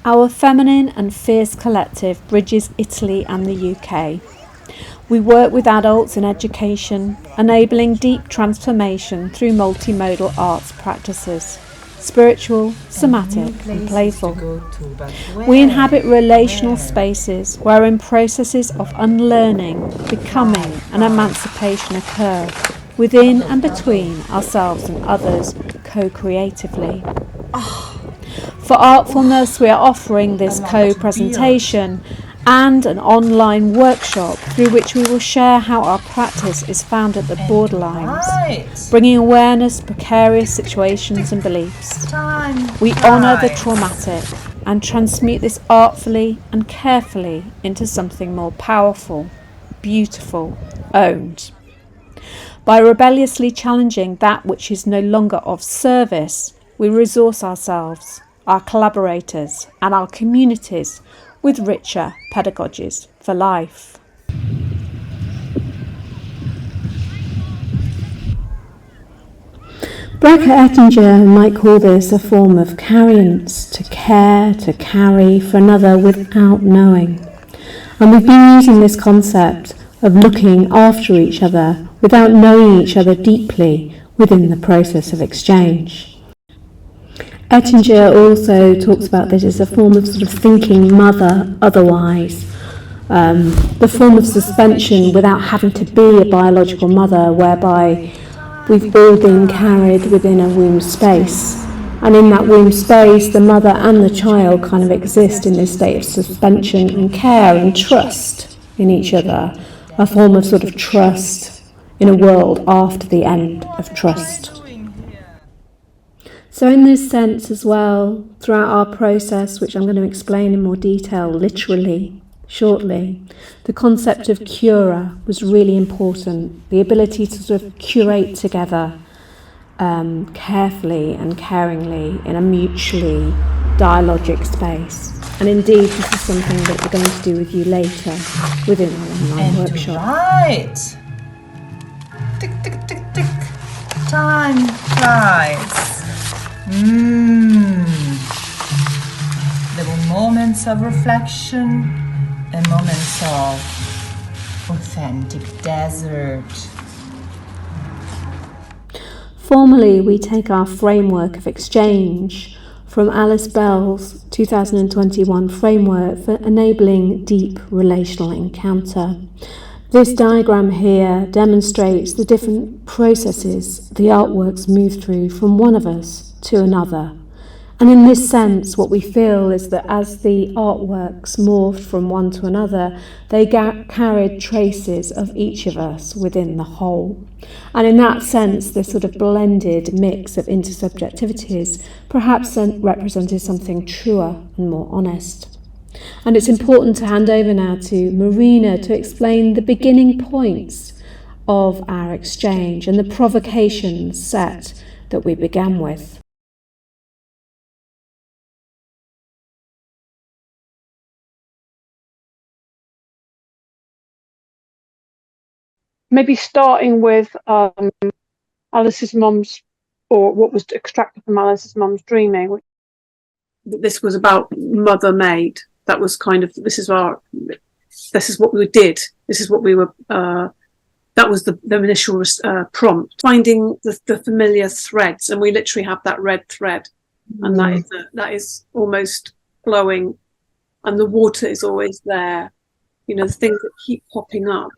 Our feminine and fierce collective bridges Italy and the UK. We work with adults in education, enabling deep transformation through multimodal arts practices, spiritual, somatic and playful. We inhabit relational spaces wherein processes of unlearning, becoming and emancipation occur within and between ourselves and others co-creatively. For Artfulness, we are offering this co-presentation and an online workshop through which we will share how our practice is found at the borderlines, bringing awareness to precarious situations and beliefs. We honour the traumatic and transmute this artfully and carefully into something more powerful, beautiful, owned. By rebelliously challenging that which is no longer of service, we resource ourselves, our collaborators and our communities with richer pedagogies for life. Bracker Ettinger might call this a form of carriance, to care, to carry for another without knowing. And we've been using this concept of looking after each other without knowing each other deeply within the process of exchange. Ettinger also talks about this as a form of sort of thinking mother otherwise, the form of suspension without having to be a biological mother, whereby we've all been carried within a womb space. And in that womb space, the mother and the child kind of exist in this state of suspension and care and trust in each other, a form of sort of trust in a world after the end of trust. So in this sense as well, throughout our process, which I'm going to explain in more detail literally shortly, the concept of cura was really important. The ability to sort of curate together carefully and caringly in a mutually dialogic space. And indeed, this is something that we're going to do with you later within our online workshop. Right. Tick, tick, tick, tick. Time flies. Little moments of reflection and moments of authentic desert. Formally, we take our framework of exchange from Alice Bell's 2021 framework for enabling deep relational encounter. This diagram here demonstrates the different processes the artworks move through from one of us to another. And in this sense, what we feel is that as the artworks morphed from one to another, they carried traces of each of us within the whole. And in that sense, this sort of blended mix of intersubjectivities perhaps represented something truer and more honest. And it's important to hand over now to Marina to explain the beginning points of our exchange and the provocation set that we began with. Maybe starting with Alice's mum's, or what was extracted from Alice's mum's dreaming. This was about mother maid. That was kind of, this is what we did. This is what we were, that was the initial prompt. Finding the familiar threads, and we literally have that red thread, and that is almost flowing, and the water is always there. You know, the things that keep popping up.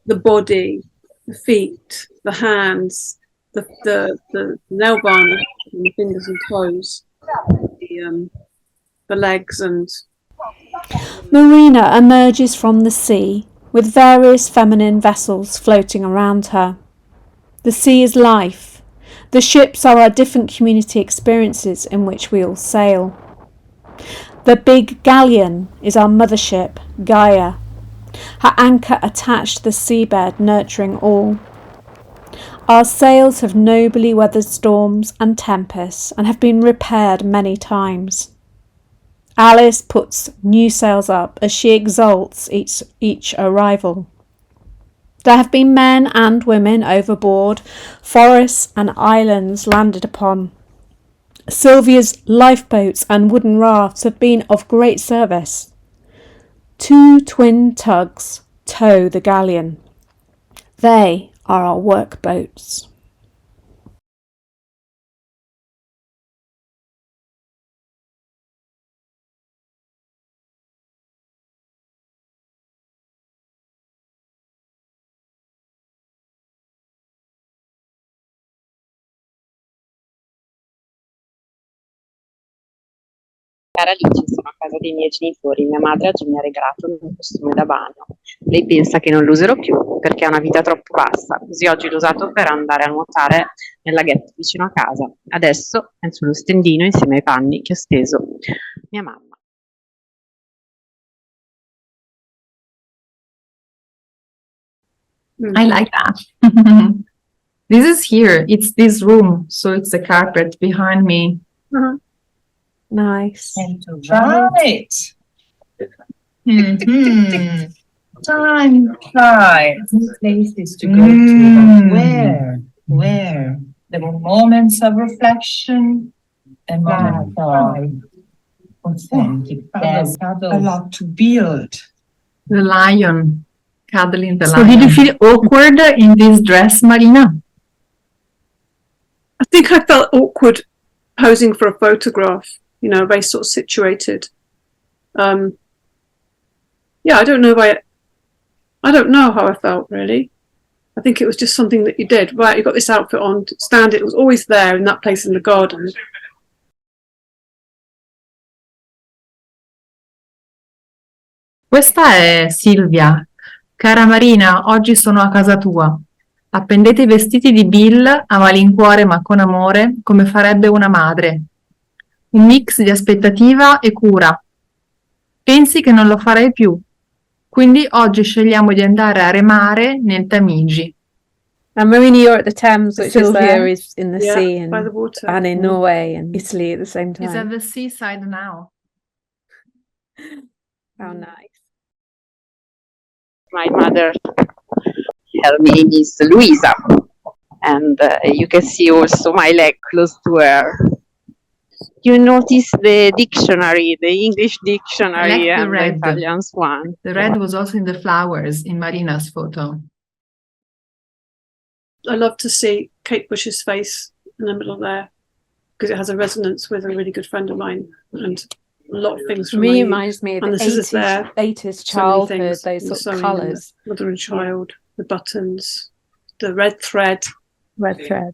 The body, the feet, the hands, the nail varnish, and the fingers and toes, the legs and... Marina emerges from the sea with various feminine vessels floating around her. The sea is life. The ships are our different community experiences in which we all sail. The big galleon is our mothership, Gaia. Her anchor attached to the seabed, nurturing all. Our sails have nobly weathered storms and tempests and have been repaired many times. Alice puts new sails up as she exalts each arrival. There have been men and women overboard, forests and islands landed upon. Sylvia's lifeboats and wooden rafts have been of great service. 2 twin tugs tow the galleon. They are our work boats. Cara Alice, sono a casa dei miei genitori. Mia madre oggi mi ha regalato il mio costume da bagno. Lei pensa che non lo userò più perché ha una vita troppo bassa, così oggi l'ho usato per andare a nuotare nel laghetto vicino a casa. Adesso è sullo stendino insieme ai panni che ho steso mia mamma. I like that. This is here. It's this room. So it's the carpet behind me. Nice. And to right. Mhm. Time flies. Places to go to, but where? Where? There were moments of reflection and moments of authentic. There's a lot to build. The lion. Cuddling the So lion. did you feel awkward in this dress, Marina? I think I felt awkward posing for a photograph, very sort of situated. Yeah, I don't know how I felt really. I think it was just something that you did. Right, you got this outfit on, stand it was always there in that place in the garden. Questa è Silvia. Cara Marina, oggi sono a casa tua. Appendete i vestiti di Bill a malincuore ma con amore, come farebbe una madre. Un mix di aspettativa e cura. Pensi che non lo farei più. Quindi oggi scegliamo di andare a remare nel Tamigi. And Marina, you're at the Thames, which Sylvia is in the sea By the water. and in Norway and Italy at the same Is at time. the seaside now. How nice. My mother, her name is Luisa, and you can see also my leg close to her. You notice the dictionary, the English dictionary, I like the and red. the Italian one. The red was also in the flowers in Marina's photo. I love to see Kate Bush's face in the middle there because it has a resonance with a really good friend of mine and a lot of things from Me my youth. reminds me of And the the scissors there, 80s so many childhood, things, those the sort of sewing and the colours. mother and child, the buttons, the red thread. Red thread.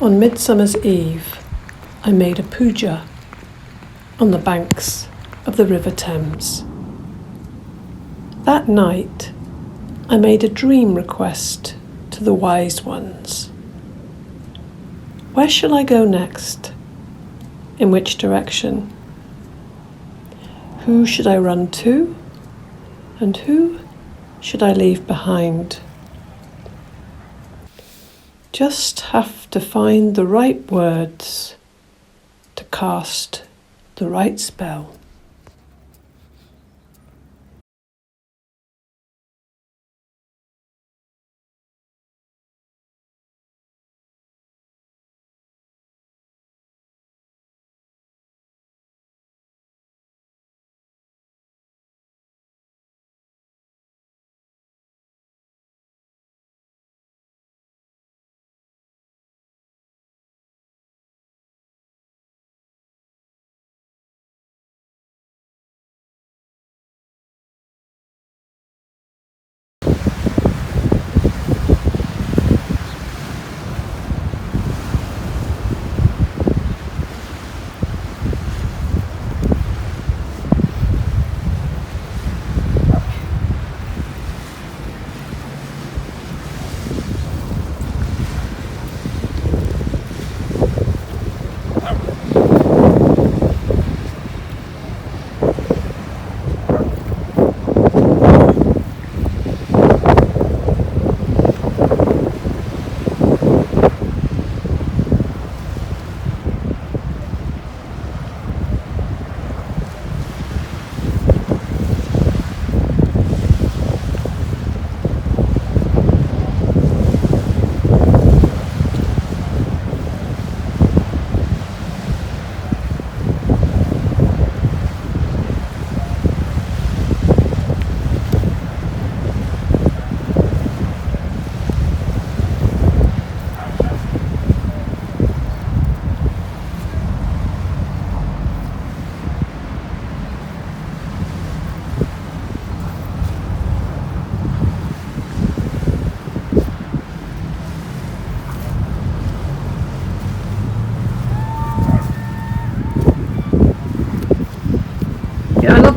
On Midsummer's Eve, I made a puja on the banks of the River Thames. That night, I made a dream request to the wise ones. Where shall I go next? In which direction? Who should I run to? And who should I leave behind? Just have to find the right words to cast the right spell.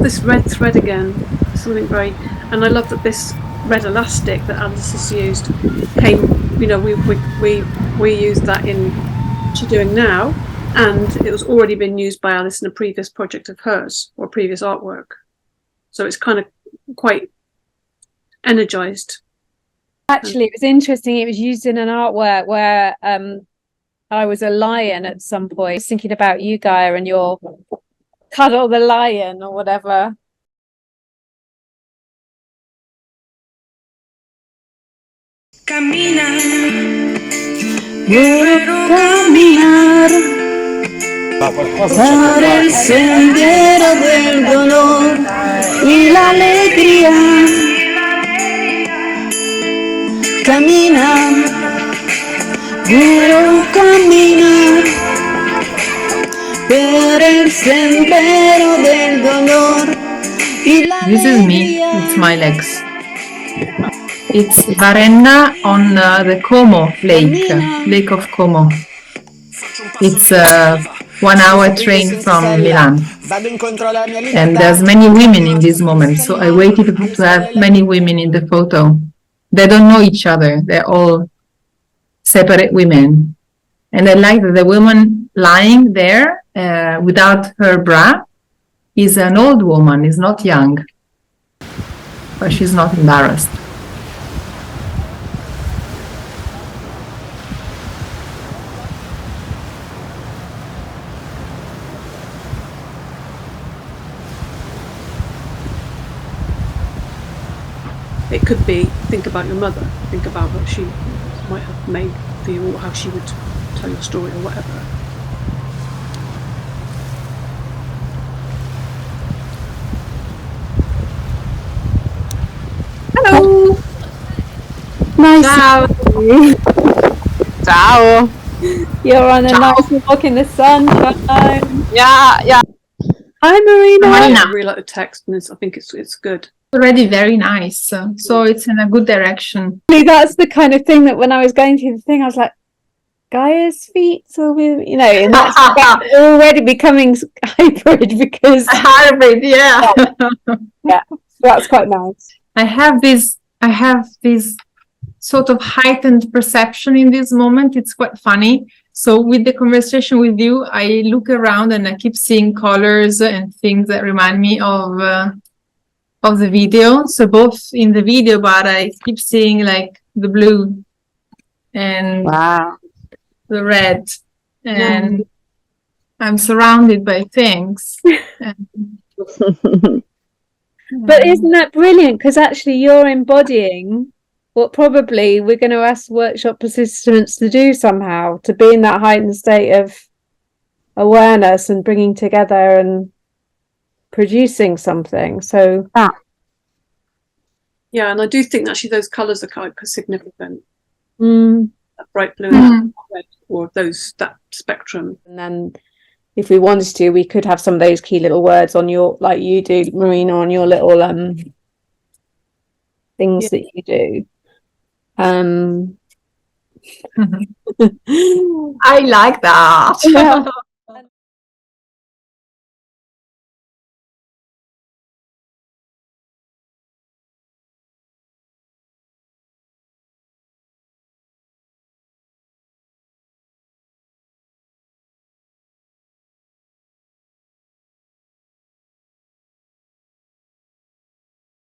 this red thread again, something very, and I love that this red elastic that Alice has used came, you know, we used that in what she's doing now, and it was already been used by Alice in a previous project of hers or previous artwork. So it's kind of quite energized. Actually, it was interesting. It was used in an artwork where I was a lion at some point. I was thinking about you, Gaia, and your cuddle the lion or whatever. Camina, guerrero, caminar por el sendero del dolor y la alegría. Camina, guerrero, camina por el sendero del dolor y la This is me, alegría. it's my legs. It's Varenna on the Como Lake of Como. It's a 1 hour train from Milan. And there's many women in this moment, so I waited to have many women in the photo. They don't know each other, they're all separate women. And I like that the woman lying there without her bra is an old woman, is not young, but she's not embarrassed. It could be, think about your mother, think about what she might have made for you, or how she would tell your story or whatever. Hello. Nice. Ciao. Ciao. You're on a Ciao. nice walk in the sunshine. Yeah. Hi, Marina. Marina. I really like the text, and I think it's good. Already very nice, so it's in a good direction. That's the kind of thing that when I was going through the thing, I was like, Gaia's feet, so you know, and that's already becoming hybrid because Hybrid, yeah. that's quite nice. I have this sort of heightened perception in this moment. It's quite funny. So with the conversation with you, I look around and I keep seeing colors and things that remind me of the video. So both in the video, but I keep seeing like the blue and Wow. the red, and I'm surrounded by things. But isn't that brilliant? Because actually you're embodying what probably we're going to ask workshop participants to do somehow, to be in that heightened state of awareness and bringing together and producing something. So Yeah, and I do think actually those colours are quite significant. mm. That bright blue and red, or that spectrum. And then if we wanted to, we could have some of those key little words on your, like you do, Marina, on your little things that you do. I like that. Yeah.